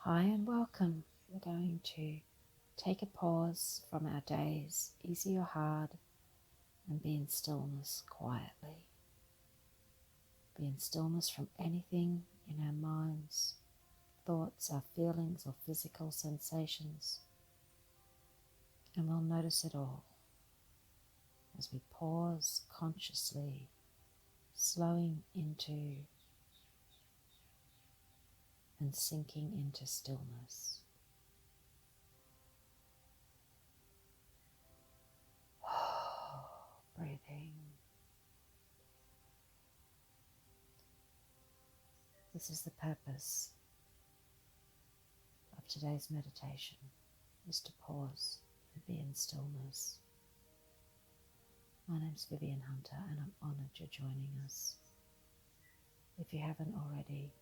Hi and welcome. We're going to take a pause from our days, easy or hard, and be in stillness quietly. Be in stillness from anything in our minds, thoughts, our feelings, or physical sensations. And we'll notice it all as we pause consciously, slowing into and sinking into stillness. Breathing. This is the purpose of today's meditation, is to pause and be in stillness. My name's Vivienne Hunter and I'm honoured you're joining us. If you haven't already,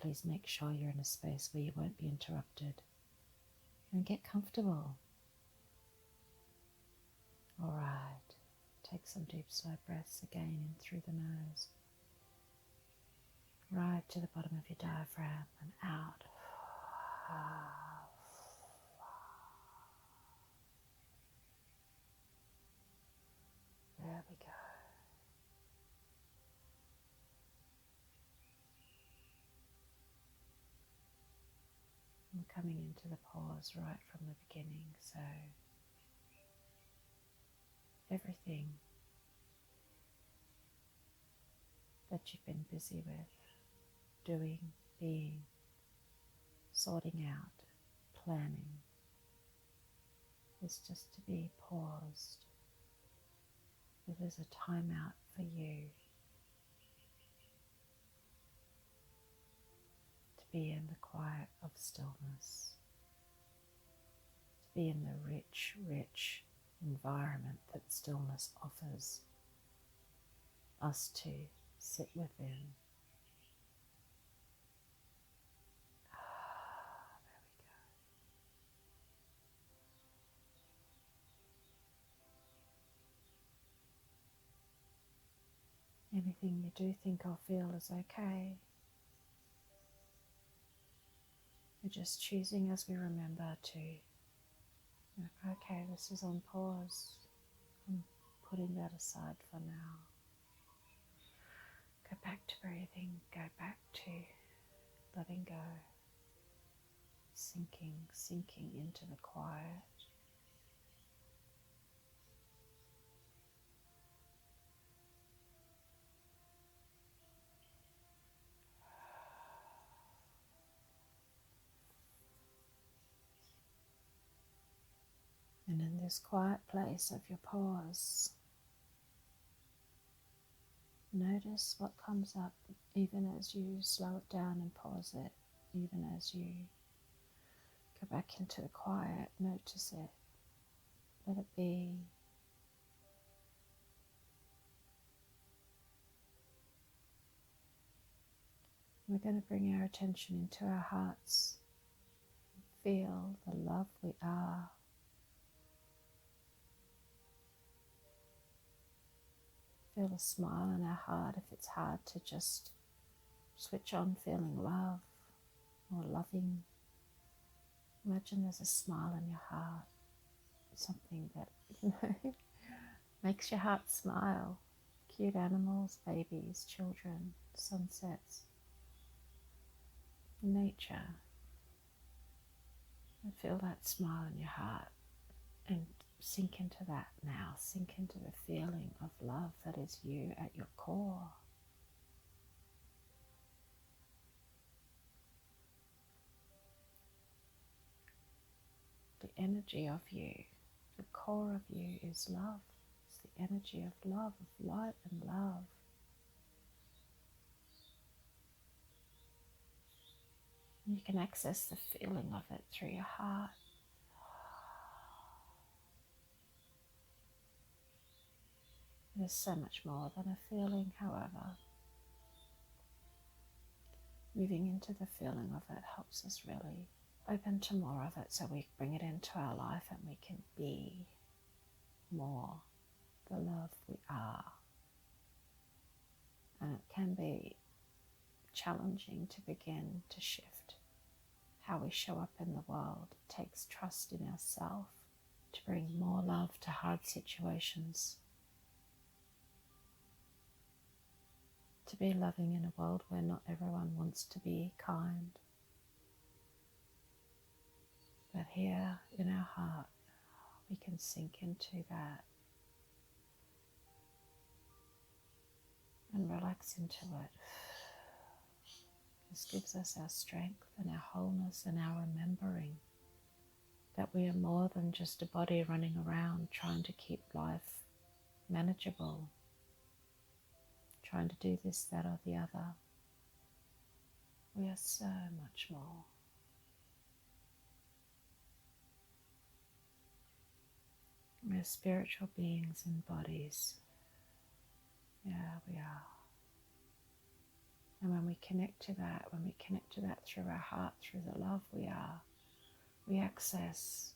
please make sure you're in a space where you won't be interrupted and get comfortable. Alright, take some deep slow breaths again in through the nose, right to the bottom of your diaphragm and out. There we go. I'm coming into the pause right from the beginning, so everything that you've been busy with, doing, being, sorting out, planning, is just to be paused. It is a time out for you to be in the quiet of stillness, to be in the rich, rich environment that stillness offers us to sit within. There we go. Anything you do think or feel is okay. We're just choosing as we remember to, okay, this is on pause. I'm putting that aside for now. Go back to breathing, go back to letting go, sinking into the quiet. And in this quiet place of your pause, notice what comes up even as you slow it down and pause it, even as you go back into the quiet, notice it, let it be. We're going to bring our attention into our hearts, feel the love we are. Feel a smile in our heart if it's hard to just switch on feeling love or loving. Imagine there's a smile in your heart, something that makes your heart smile. Cute animals, babies, children, sunsets, nature. And feel that smile in your heart and sink into that now. Sink into the feeling of love that is you at your core. The energy of you, the core of you is love. It's the energy of love, of light and love. You can access the feeling of it through your heart. It is so much more than a feeling, however. Moving into the feeling of it helps us really open to more of it, so we bring it into our life and we can be more the love we are. And it can be challenging to begin to shift how we show up in the world. It takes trust in ourselves to bring more love to hard situations, to be loving in a world where not everyone wants to be kind. But here in our heart, we can sink into that and relax into it. This gives us our strength and our wholeness and our remembering that we are more than just a body running around trying to keep life manageable, trying to do this, that, or the other. We are so much more. We are spiritual beings in bodies. Yeah, we are. And when we connect to that, through our heart, through the love we are, we access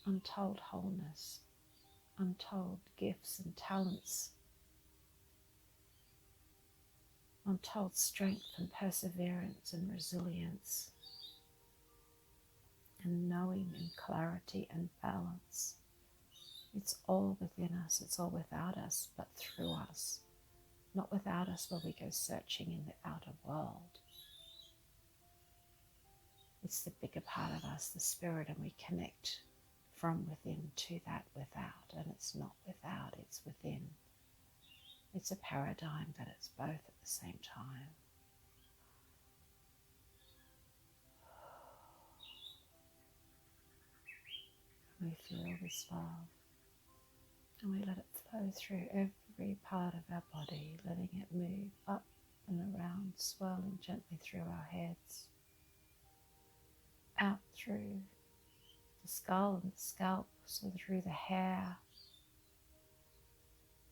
untold wholeness, untold gifts and talents, untold strength and perseverance and resilience, and knowing and clarity and balance. It's all within us, it's all without us, but through us. Not without us where we go searching in the outer world. It's the bigger part of us, the spirit, and we connect from within to that without. And it's not without, it's within. It's a paradigm that it's both at the same time. We feel this love, and we let it flow through every part of our body, letting it move up and around, swirling gently through our heads, out through the skull and the scalp, so through the hair,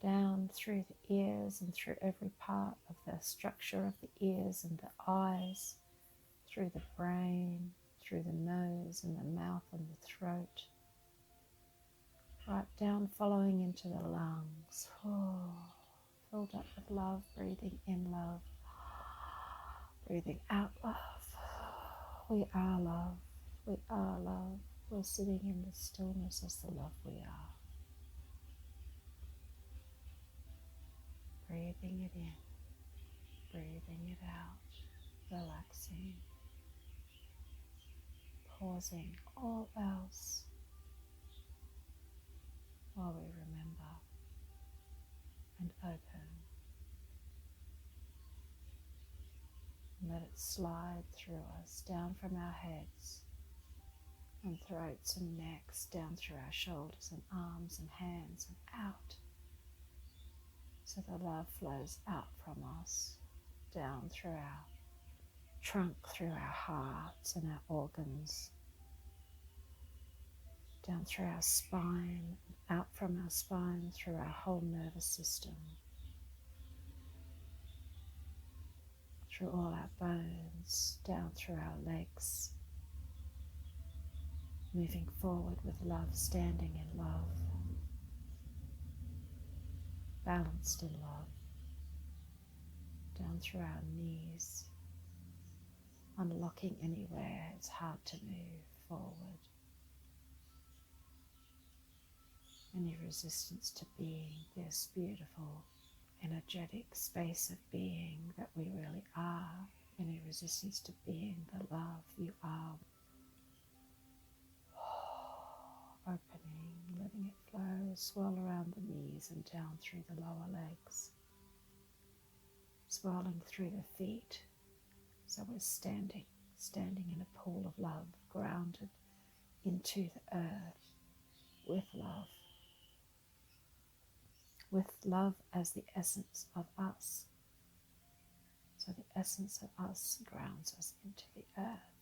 down through the ears and through every part of the structure of the ears and the eyes, through the brain, through the nose and the mouth and the throat, right down, following into the lungs. Filled up with love, breathing in love, breathing out love. We are love, we are love. We're sitting in the stillness as the love we are. Breathing it in, breathing it out, relaxing, pausing all else while we remember and open. And let it slide through us, down from our heads and throats and necks, down through our shoulders and arms and hands and out. So the love flows out from us, down through our trunk, through our hearts and our organs, down through our spine, out from our spine, through our whole nervous system, through all our bones, down through our legs, moving forward with love, standing in love, balanced in love, down through our knees, unlocking anywhere it's hard to move forward. Any resistance to being this beautiful, energetic space of being that we really are, any resistance to being the love you are. Opening, letting it flow, swirl around the knees and down through the lower legs, swirling through the feet. So we're standing in a pool of love, grounded into the earth with love as the essence of us. So the essence of us grounds us into the earth,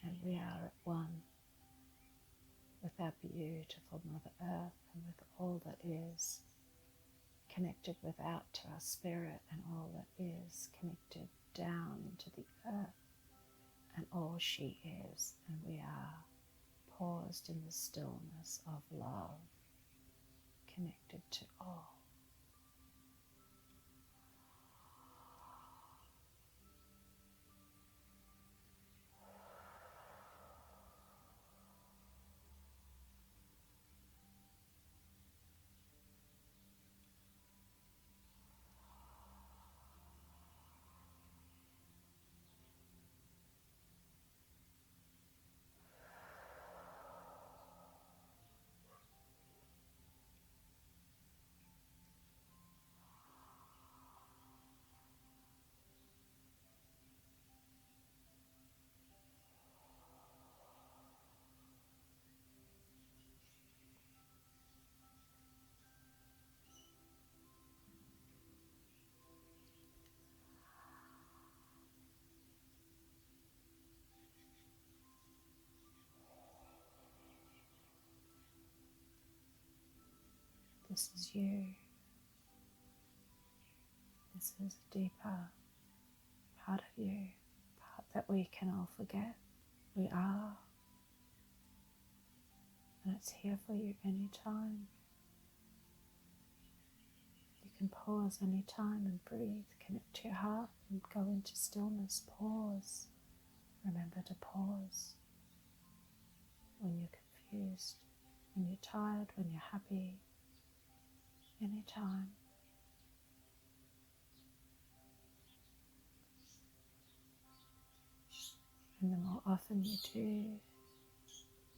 and we are at one with our beautiful Mother Earth and with all that is, connected without to our spirit, and all that is connected down into the earth and all she is, and we are paused in the stillness of love, connected to all. This is you. This is a deeper part of you, part that we can all forget we are. And it's here for you anytime. You can pause anytime and breathe, connect to your heart and go into stillness. Pause. Remember to pause when you're confused, when you're tired, when you're happy, anytime. And the more often you do,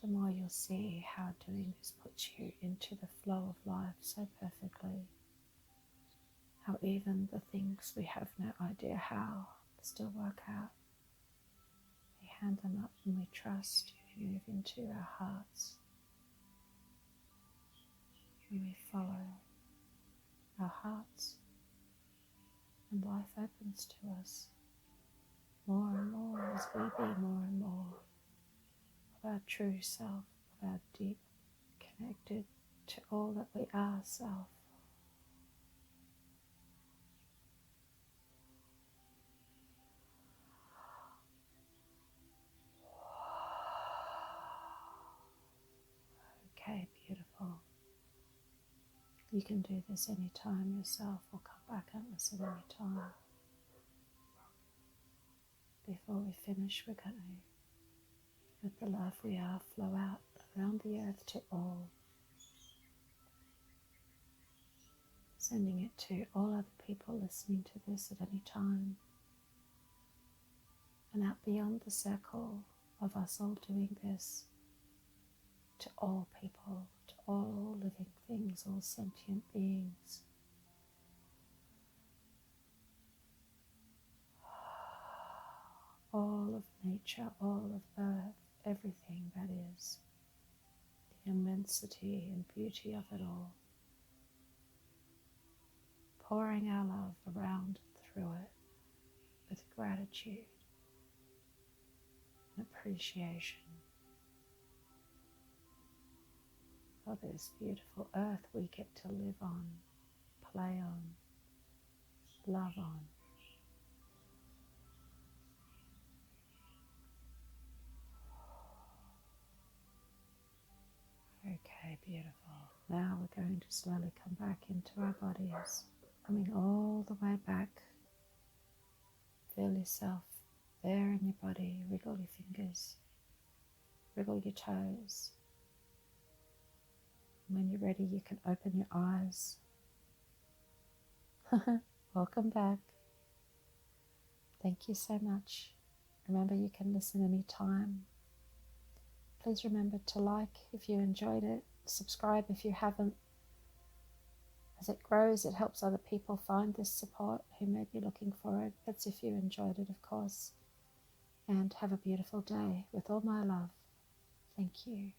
the more you'll see how doing this puts you into the flow of life so perfectly. How even the things we have no idea how still work out. We hand them up and we trust, we move into our hearts. And we follow our hearts, and life opens to us more and more as we be more and more of our true self, of our deep, connected to all that we are self. Okay, beautiful. You can do this anytime yourself, or come back and listen anytime. Before we finish, we're going to let the love we are flow out around the earth to all, sending it to all other people listening to this at any time, and out beyond the circle of us all doing this, to all people, to all living things, all sentient beings. All of nature, all of earth, everything that is, the immensity and beauty of it all. Pouring our love around through it with gratitude and appreciation for this beautiful earth we get to live on, play on, love on. Okay, beautiful. Now we're going to slowly come back into our bodies, coming all the way back. Feel yourself there in your body. Wriggle your fingers, wriggle your toes. When you're ready, you can open your eyes. Welcome back. Thank you so much. Remember, you can listen anytime. Please remember to like if you enjoyed it, subscribe if you haven't. As it grows, it helps other people find this support who may be looking for it. That's if you enjoyed it, of course. And have a beautiful day with all my love. Thank you.